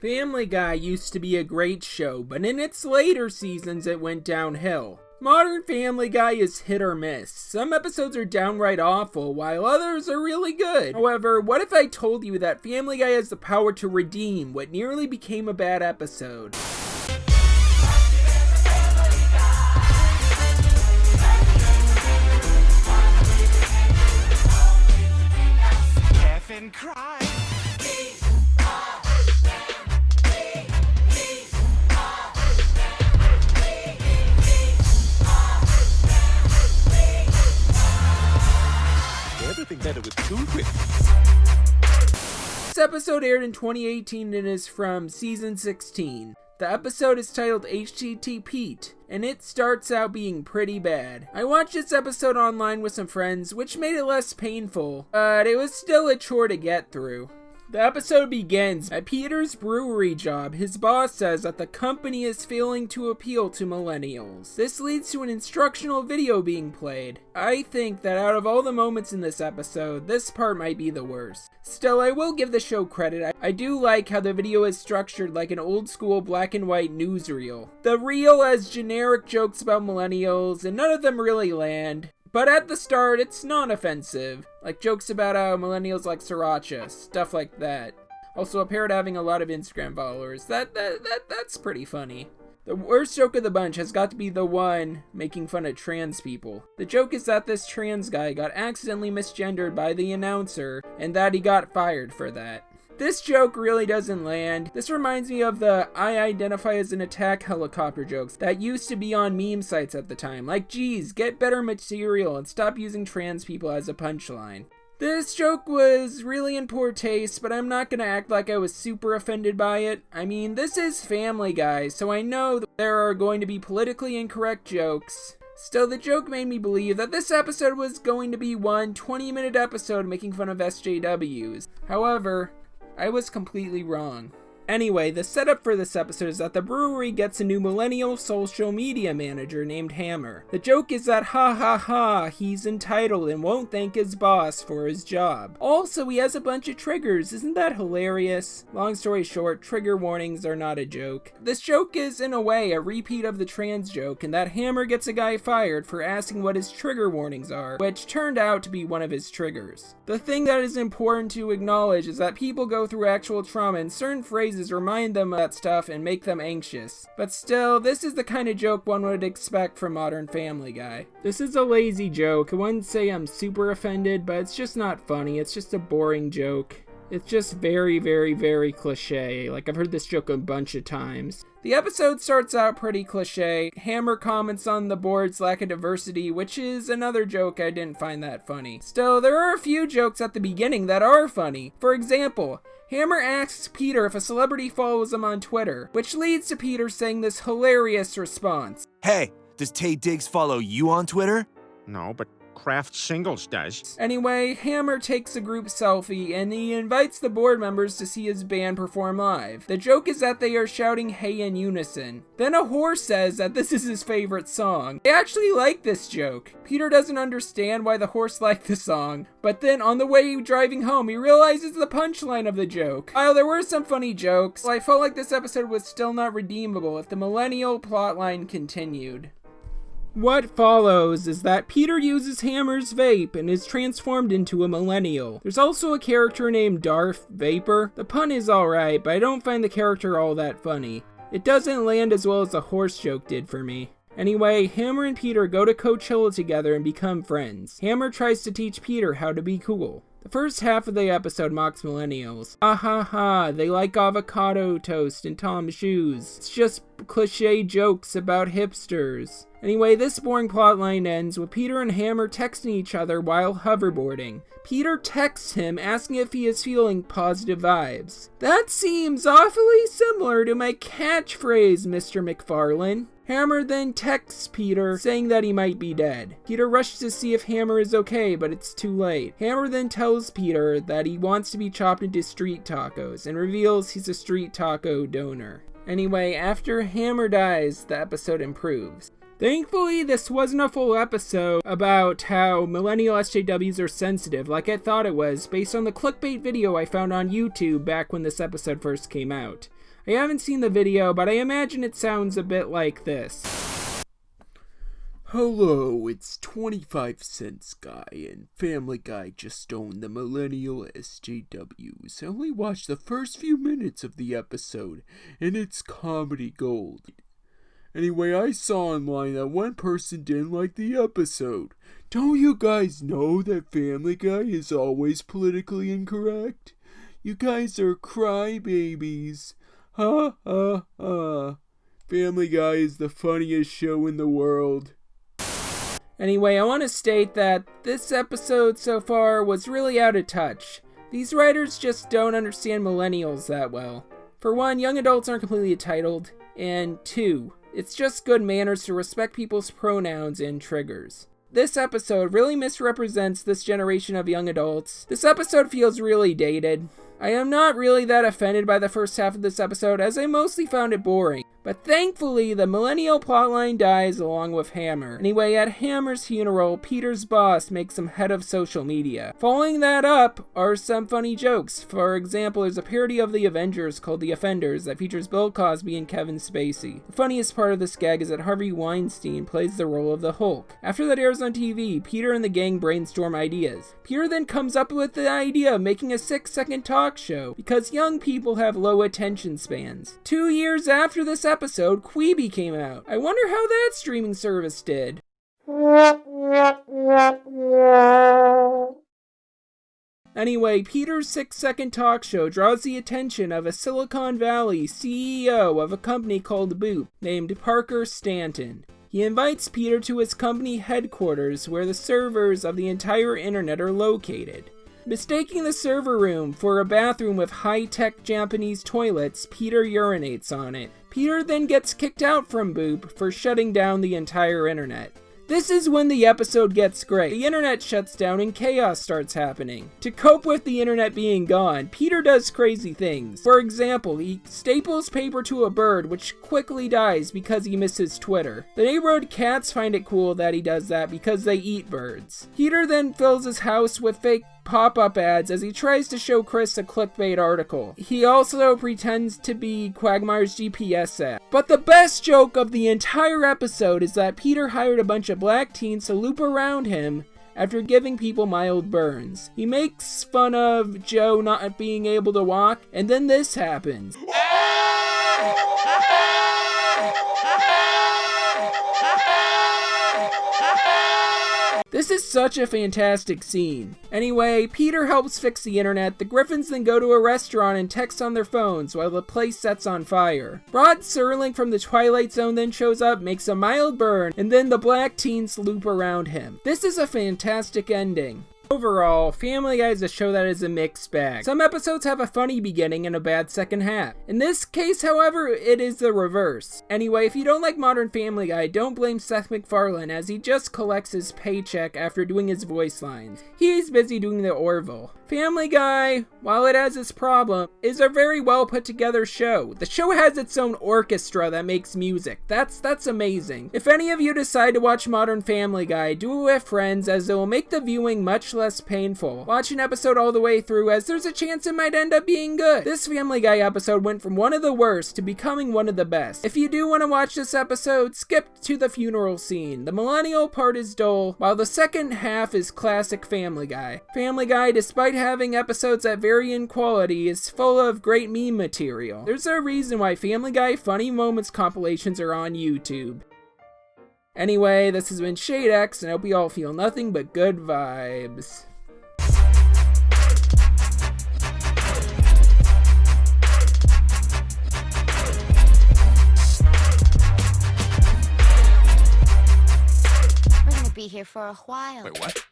Family Guy used to be a great show, but in its later seasons it went downhill. Modern Family Guy is hit or miss. Some episodes are downright awful, while others are really good. However, what if I told you that Family Guy has the power to redeem what nearly became a bad episode? And cry. Everything better with two whips. This episode aired in 2018 and is from season 16. The episode is titled HTT Pete, and it starts out being pretty bad. I watched this episode online with some friends, which made it less painful, but it was still a chore to get through. The episode begins at Peter's brewery job. His boss says that the company is failing to appeal to millennials. This leads to an instructional video being played. I think that out of all the moments in this episode, this part might be the worst. Still, I will give the show credit. I do like how the video is structured like an old school black and white newsreel. The reel has generic jokes about millennials, and none of them really land. But at the start, it's non-offensive, like jokes about how millennials like sriracha, stuff like that. Also, a parrot having a lot of Instagram followers. That's pretty funny. The worst joke of the bunch has got to be the one making fun of trans people. The joke is that this trans guy got accidentally misgendered by the announcer, and that he got fired for that. This joke really doesn't land. This reminds me of the I identify as an attack helicopter jokes that used to be on meme sites at the time. Like, geez, get better material and stop using trans people as a punchline. This joke was really in poor taste, but I'm not gonna act like I was super offended by it. I mean, this is Family Guy, so I know that there are going to be politically incorrect jokes. Still, the joke made me believe that this episode was going to be one 20-minute episode making fun of SJWs. However, I was completely wrong. Anyway, the setup for this episode is that the brewery gets a new millennial social media manager named Hammer. The joke is that he's entitled and won't thank his boss for his job. Also, he has a bunch of triggers. Isn't that hilarious? Long story short, trigger warnings are not a joke. This joke is, in a way, a repeat of the trans joke, in that Hammer gets a guy fired for asking what his trigger warnings are, which turned out to be one of his triggers. The thing that is important to acknowledge is that people go through actual trauma, and certain phrases remind them of that stuff and make them anxious. But still, this is the kind of joke one would expect from Modern Family Guy. This is a lazy joke. I wouldn't say I'm super offended, but it's just not funny. It's just a boring joke. It's just very, very, very cliche. Like, I've heard this joke a bunch of times. The episode starts out pretty cliche. Hammer comments on the board's lack of diversity, which is another joke I didn't find that funny. Still, there are a few jokes at the beginning that are funny. For example, Hammer asks Peter if a celebrity follows him on Twitter, which leads to Peter saying this hilarious response. Hey, does Tay Diggs follow you on Twitter? No, but Kraft Singles does. Anyway, Hammer takes a group selfie and he invites the board members to see his band perform live. The joke is that they are shouting hey in unison. Then a horse says that this is his favorite song. I actually like this joke. Peter doesn't understand why the horse liked the song, but then on the way driving home he realizes the punchline of the joke. While there were some funny jokes, I felt like this episode was still not redeemable if the millennial plotline continued. What follows is that Peter uses Hammer's vape and is transformed into a millennial. There's also a character named Darth Vapor. The pun is alright, but I don't find the character all that funny. It doesn't land as well as the horse joke did for me. Anyway, Hammer and Peter go to Coachella together and become friends. Hammer tries to teach Peter how to be cool. The first half of the episode mocks millennials. They like avocado toast and Tom's shoes. It's just cliche jokes about hipsters. Anyway, this boring plotline ends with Peter and Hammer texting each other while hoverboarding. Peter texts him asking if he is feeling positive vibes. That seems awfully similar to my catchphrase, Mr. McFarlane. Hammer then texts Peter saying that he might be dead. Peter rushes to see if Hammer is okay, but it's too late. Hammer then tells Peter that he wants to be chopped into street tacos and reveals he's a street taco donor. Anyway, after Hammer dies, the episode improves. Thankfully, this wasn't a full episode about how millennial SJWs are sensitive like I thought it was based on the clickbait video I found on YouTube back when this episode first came out. I haven't seen the video, but I imagine it sounds a bit like this. Hello, it's 25 Cents Guy, and Family Guy just owned the Millennial SJWs. I only watched the first few minutes of the episode, and it's comedy gold. Anyway, I saw online that one person didn't like the episode. Don't you guys know that Family Guy is always politically incorrect? You guys are crybabies. Ha ha ha. Family Guy is the funniest show in the world. Anyway, I want to state that this episode so far was really out of touch. These writers just don't understand millennials that well. For one, young adults aren't completely entitled, and two, it's just good manners to respect people's pronouns and triggers. This episode really misrepresents this generation of young adults. This episode feels really dated. I am not really that offended by the first half of this episode, as I mostly found it boring. But thankfully, the millennial plotline dies along with Hammer. Anyway, at Hammer's funeral, Peter's boss makes him head of social media. Following that up are some funny jokes. For example, there's a parody of the Avengers called The Offenders that features Bill Cosby and Kevin Spacey. The funniest part of this gag is that Harvey Weinstein plays the role of the Hulk. After that airs on TV, Peter and the gang brainstorm ideas. Peter then comes up with the idea of making a 6-second talk show, because young people have low attention spans. 2 years after this episode, Quibi came out. I wonder how that streaming service did. Anyway, Peter's 6-second talk show draws the attention of a Silicon Valley CEO of a company called Boop, named Parker Stanton. He invites Peter to his company headquarters, where the servers of the entire internet are located. Mistaking the server room for a bathroom with high-tech Japanese toilets, Peter urinates on it. Peter then gets kicked out from Boop for shutting down the entire internet. This is when the episode gets great. The internet shuts down and chaos starts happening. To cope with the internet being gone, Peter does crazy things. For example, he staples paper to a bird, which quickly dies because he misses Twitter. The neighborhood cats find it cool that he does that because they eat birds. Peter then fills his house with fake pop-up ads as he tries to show Chris a clickbait article. He also pretends to be Quagmire's GPS app. But the best joke of the entire episode is that Peter hired a bunch of black teens to loop around him after giving people mild burns. He makes fun of Joe not being able to walk, and then this happens. This is such a fantastic scene. Anyway, Peter helps fix the internet. The Griffins then go to a restaurant and text on their phones while the place sets on fire. Rod Serling from the Twilight Zone then shows up, makes a mild burn, and then the black teens loop around him. This is a fantastic ending. Overall, Family Guy is a show that is a mixed bag. Some episodes have a funny beginning and a bad second half. In this case, however, it is the reverse. Anyway, if you don't like modern Family Guy, don't blame Seth MacFarlane, as he just collects his paycheck after doing his voice lines. He's busy doing the Orville. Family Guy, while it has its problem, is a very well put together show. The show has its own orchestra that makes music. That's amazing. If any of you decide to watch modern Family Guy, do it with friends, as it will make the viewing much less painful. Watch an episode all the way through, as there's a chance it might end up being good. This Family Guy episode went from one of the worst to becoming one of the best. If you do want to watch this episode, skip to the funeral scene. The millennial part is dull, while the second half is classic Family Guy. Family Guy, despite having episodes that vary in quality, is full of great meme material. There's a reason why Family Guy Funny Moments compilations are on YouTube. Anyway, this has been ShadeX, and I hope you all feel nothing but good vibes. We're gonna be here for a while. Wait, what?